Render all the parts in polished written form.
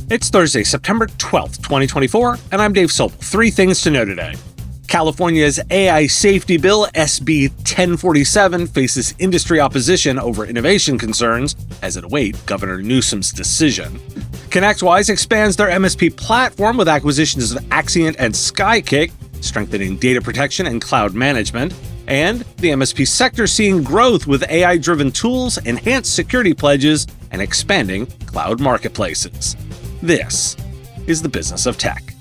It's Thursday, September 12th, 2024, and I'm Dave Sobel. Three things to know today. California's AI safety bill, SB 1047, faces industry opposition over innovation concerns as it awaits Governor Newsom's decision. ConnectWise expands their MSP platform with acquisitions of Axiant and Skykick, strengthening data protection and cloud management. And the MSP sector seeing growth with AI-driven tools, enhanced security pledges, and expanding cloud marketplaces. This is the business of tech.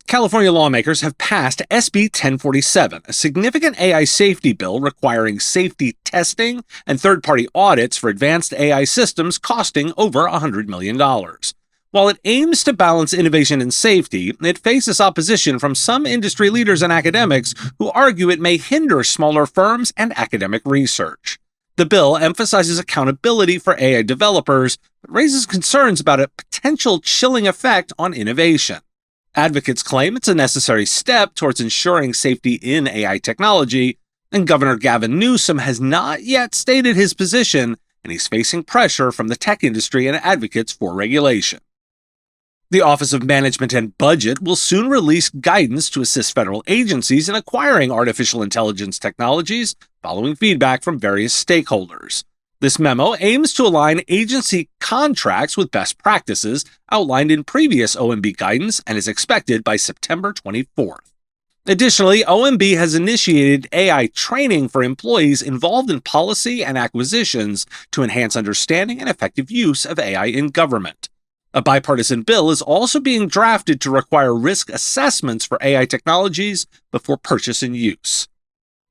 California lawmakers have passed SB 1047, a significant AI safety bill requiring safety testing and third-party audits for advanced AI systems costing over $100 million. While it aims to balance innovation and safety, it faces opposition from some industry leaders and academics who argue it may hinder smaller firms and academic research. The bill emphasizes accountability for AI developers, but raises concerns about a potential chilling effect on innovation. Advocates claim it's a necessary step towards ensuring safety in AI technology, and Governor Gavin Newsom has not yet stated his position, and he's facing pressure from the tech industry and advocates for regulation. The Office of Management and Budget will soon release guidance to assist federal agencies in acquiring artificial intelligence technologies, following feedback from various stakeholders. This memo aims to align agency contracts with best practices outlined in previous OMB guidance and is expected by September 24th. Additionally, OMB has initiated AI training for employees involved in policy and acquisitions to enhance understanding and effective use of AI in government. A bipartisan bill is also being drafted to require risk assessments for AI technologies before purchase and use.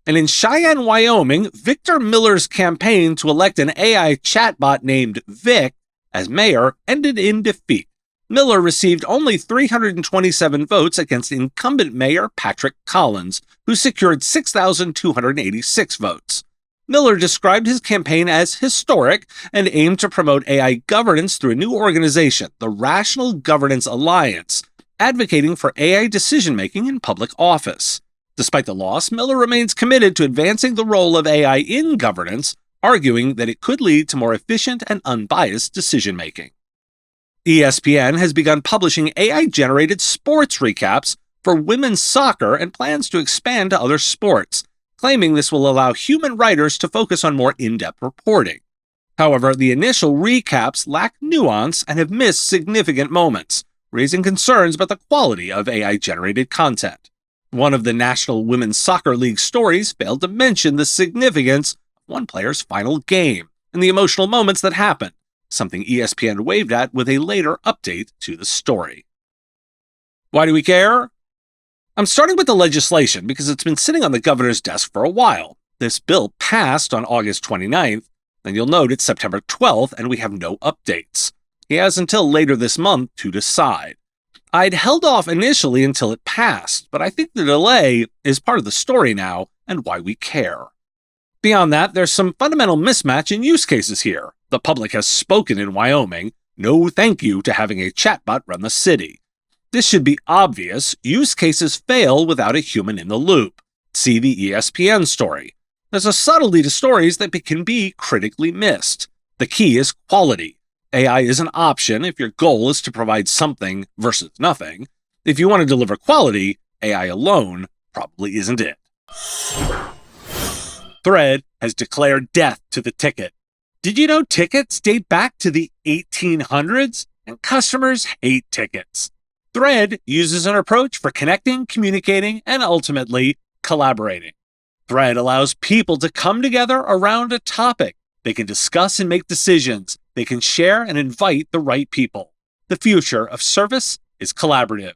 And in Cheyenne, Wyoming, Victor Miller's campaign to elect an AI chatbot named Vic as mayor ended in defeat. Miller received only 327 votes against incumbent mayor Patrick Collins, who secured 6,286 votes. Miller described his campaign as historic and aimed to promote AI governance through a new organization, the Rational Governance Alliance, advocating for AI decision-making in public office. Despite the loss, Miller remains committed to advancing the role of AI in governance, arguing that it could lead to more efficient and unbiased decision-making. ESPN has begun publishing AI-generated sports recaps for women's soccer and plans to expand to other sports, claiming this will allow human writers to focus on more in-depth reporting. However, the initial recaps lack nuance and have missed significant moments, raising concerns about the quality of AI-generated content. One of the National Women's Soccer League stories failed to mention the significance of one player's final game and the emotional moments that happened, something ESPN waved at with a later update to the story. Why do we care? I'm starting with the legislation because it's been sitting on the governor's desk for a while. This bill passed on August 29th, and you'll note it's September 12th and we have no updates. He has until later this month to decide. I'd held off initially until it passed, but I think the delay is part of the story now and why we care. Beyond that, there's some fundamental mismatch in use cases here. The public has spoken in Wyoming. No thank you to having a chatbot run the city. This should be obvious. Use cases fail without a human in the loop. See the ESPN story. There's a subtlety to stories that can be critically missed. The key is quality. AI is an option if your goal is to provide something versus nothing. If you want to deliver quality, AI alone probably isn't it. Thread has declared death to the ticket. Did you know tickets date back to the 1800s? And customers hate tickets. Thread uses an approach for connecting, communicating, and ultimately collaborating. Thread allows people to come together around a topic. They can discuss and make decisions. They can share and invite the right people. The future of service is collaborative.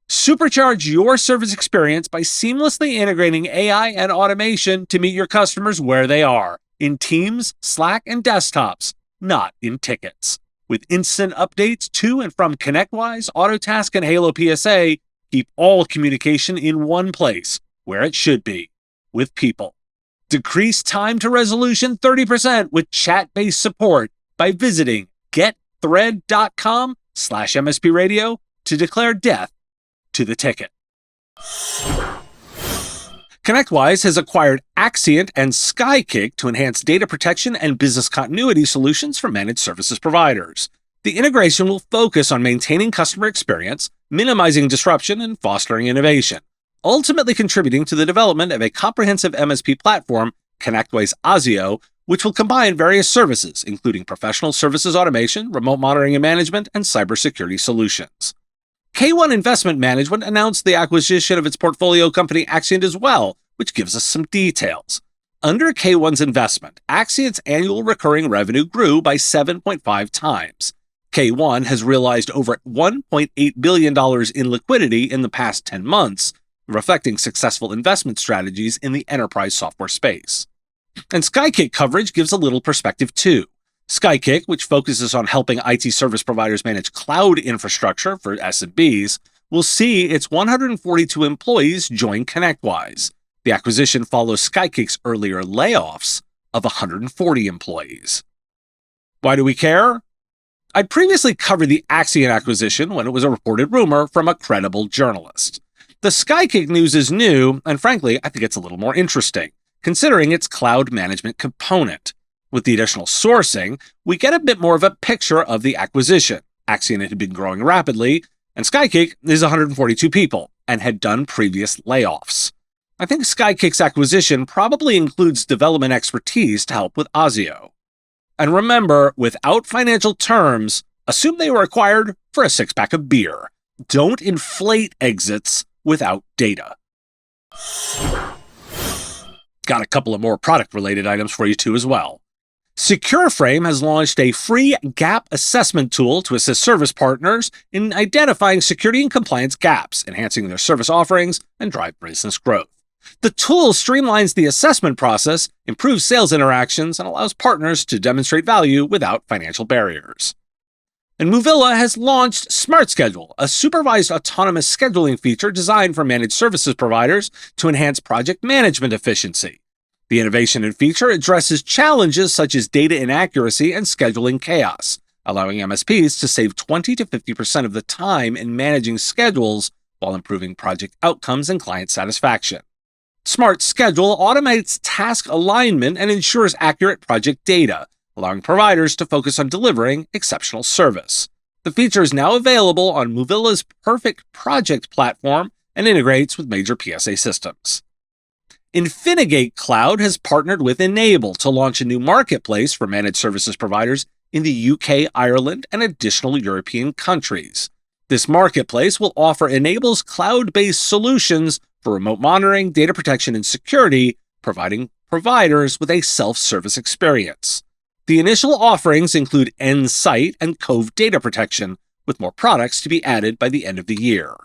Supercharge your service experience by seamlessly integrating AI and automation to meet your customers where they are, in Teams, Slack, and desktops, not in tickets. With instant updates to and from ConnectWise, Autotask, and Halo PSA, keep all communication in one place, where it should be, with people. Decrease time to resolution 30% with chat-based support by visiting getthread.com/MSP Radio to declare death to the ticket. ConnectWise has acquired Axiant and Skykick to enhance data protection and business continuity solutions for managed services providers. The integration will focus on maintaining customer experience, minimizing disruption, and fostering innovation, ultimately contributing to the development of a comprehensive MSP platform, ConnectWise ASIO, which will combine various services, including professional services automation, remote monitoring and management, and cybersecurity solutions. K1 Investment Management announced the acquisition of its portfolio company Axiant as well, which gives us some details. Under K1's investment, Axiant's annual recurring revenue grew by 7.5 times. K1 has realized over $1.8 billion in liquidity in the past 10 months, reflecting successful investment strategies in the enterprise software space. And Skykick coverage gives a little perspective too. Skykick, which focuses on helping IT service providers manage cloud infrastructure for SMBs, will see its 142 employees join ConnectWise. The acquisition follows Skykick's earlier layoffs of 140 employees. Why do we care? I'd previously covered the Axiant acquisition when it was a reported rumor from a credible journalist. The Skykick news is new, and frankly, I think it's a little more interesting, considering its cloud management component. With the additional sourcing, we get a bit more of a picture of the acquisition. Axiant had been growing rapidly, and Skykick is 142 people and had done previous layoffs. I think Skykick's acquisition probably includes development expertise to help with ASIO. And remember, without financial terms, assume they were acquired for a six-pack of beer. Don't inflate exits without data. Got a couple of more product-related items for you too as well. SecureFrame has launched a free gap assessment tool to assist service partners in identifying security and compliance gaps, enhancing their service offerings, and drive business growth. The tool streamlines the assessment process, improves sales interactions, and allows partners to demonstrate value without financial barriers. And Movilla has launched Smart Schedule, a supervised autonomous scheduling feature designed for managed services providers to enhance project management efficiency. The innovation and feature addresses challenges such as data inaccuracy and scheduling chaos, allowing MSPs to save 20 to 50% of the time in managing schedules while improving project outcomes and client satisfaction. Smart Schedule automates task alignment and ensures accurate project data, allowing providers to focus on delivering exceptional service. The feature is now available on Movilla's Perfect Project platform and integrates with major PSA systems. Infinigate Cloud has partnered with Enable to launch a new marketplace for managed services providers in the UK, Ireland, and additional European countries. This marketplace will offer Enable's cloud-based solutions for remote monitoring, data protection, and security, providing providers with a self-service experience. The initial offerings include N-Site and Cove data protection, with more products to be added by the end of the year.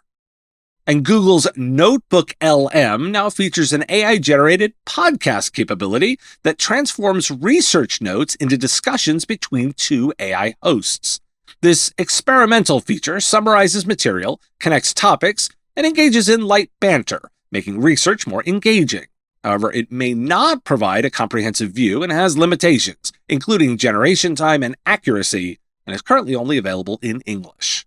And Google's Notebook LM now features an AI-generated podcast capability that transforms research notes into discussions between two AI hosts. This experimental feature summarizes material, connects topics, and engages in light banter, making research more engaging. However, it may not provide a comprehensive view and has limitations, including generation time and accuracy, and is currently only available in English.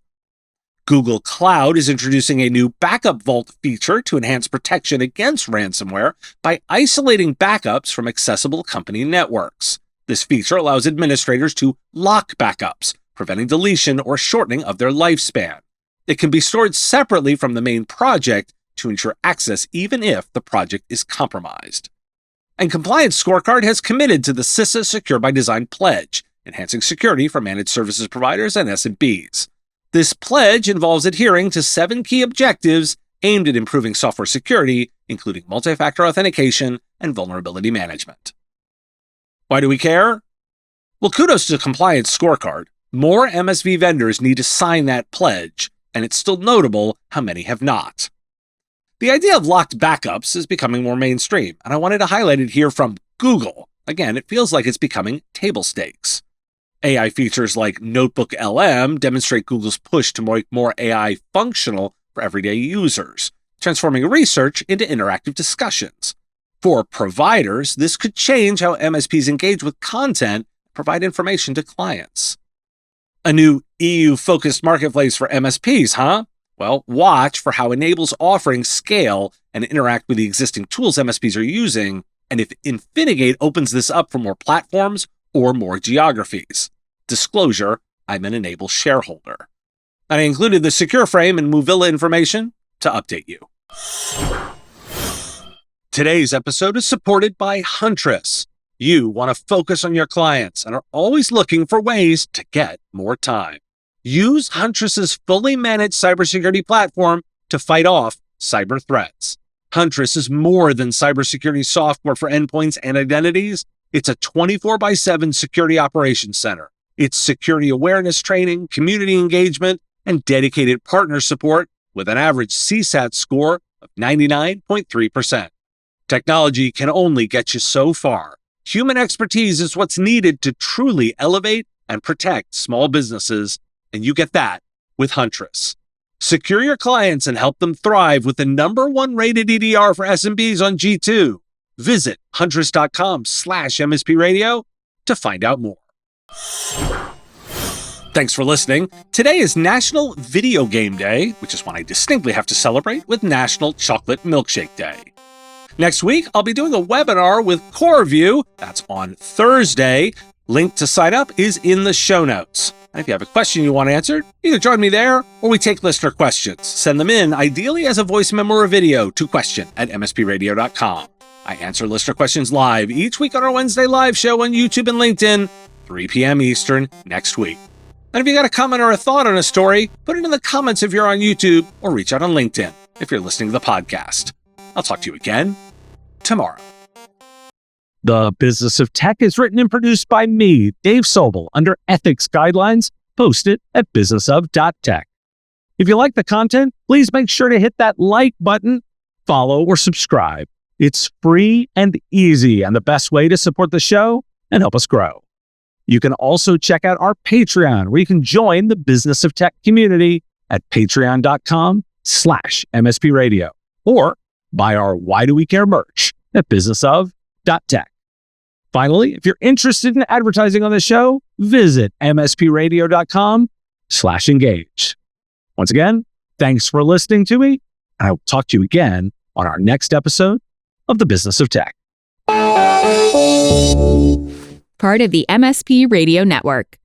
Google Cloud is introducing a new Backup Vault feature to enhance protection against ransomware by isolating backups from accessible company networks. This feature allows administrators to lock backups, preventing deletion or shortening of their lifespan. It can be stored separately from the main project to ensure access even if the project is compromised. And Compliance Scorecard has committed to the CISA Secure by Design pledge, enhancing security for managed services providers and SMBs. This pledge involves adhering to 7 key objectives aimed at improving software security, including multi-factor authentication and vulnerability management. Why do we care? Well, kudos to Compliance Scorecard. More MSP vendors need to sign that pledge, and it's still notable how many have not. The idea of locked backups is becoming more mainstream, and I wanted to highlight it here from Google. Again, it feels like it's becoming table stakes. AI features like Notebook LM demonstrate Google's push to make more AI functional for everyday users, transforming research into interactive discussions. For providers, this could change how MSPs engage with content and provide information to clients. A new EU-focused marketplace for MSPs, huh? Well, watch for how Enable's offerings scale and interact with the existing tools MSPs are using, and if Infinigate opens this up for more platforms or more geographies. Disclosure, I'm an Enable shareholder. And I included the secure frame and Movilla information to update you. Today's episode is supported by Huntress. You want to focus on your clients and are always looking for ways to get more time. Use Huntress's fully managed cybersecurity platform to fight off cyber threats. Huntress is more than cybersecurity software for endpoints and identities. It's a 24/7 security operations center. It's security awareness training, community engagement, and dedicated partner support with an average CSAT score of 99.3%. Technology can only get you so far. Human expertise is what's needed to truly elevate and protect small businesses, and you get that with Huntress. Secure your clients and help them thrive with the #1 rated EDR for SMBs on G2. Visit huntress.com/MSP radio to find out more. Thanks for listening. Today is National Video Game Day, which is one I distinctly have to celebrate with National Chocolate Milkshake Day. Next week, I'll be doing a webinar with CoreView. That's on Thursday. Link to sign up is in the show notes. And if you have a question you want answered, either join me there or we take listener questions. Send them in, ideally as a voice memo or video, to question@mspradio.com. I answer listener questions live each week on our Wednesday live show on YouTube and LinkedIn, 3 p.m. Eastern next week. And if you got a comment or a thought on a story, put it in the comments if you're on YouTube or reach out on LinkedIn if you're listening to the podcast. I'll talk to you again tomorrow. The Business of Tech is written and produced by me, Dave Sobel, under ethics guidelines posted at businessof.tech. If you like the content, please make sure to hit that like button, follow, or subscribe. It's free and easy and the best way to support the show and help us grow. You can also check out our Patreon, where you can join the Business of Tech community at patreon.com/MSP radio, or buy our Why Do We Care merch at businessof.tech. Finally, if you're interested in advertising on the show, visit mspradio.com/engage. Once again, thanks for listening to me, and I will talk to you again on our next episode of The Business of Tech. Part of the MSP Radio Network.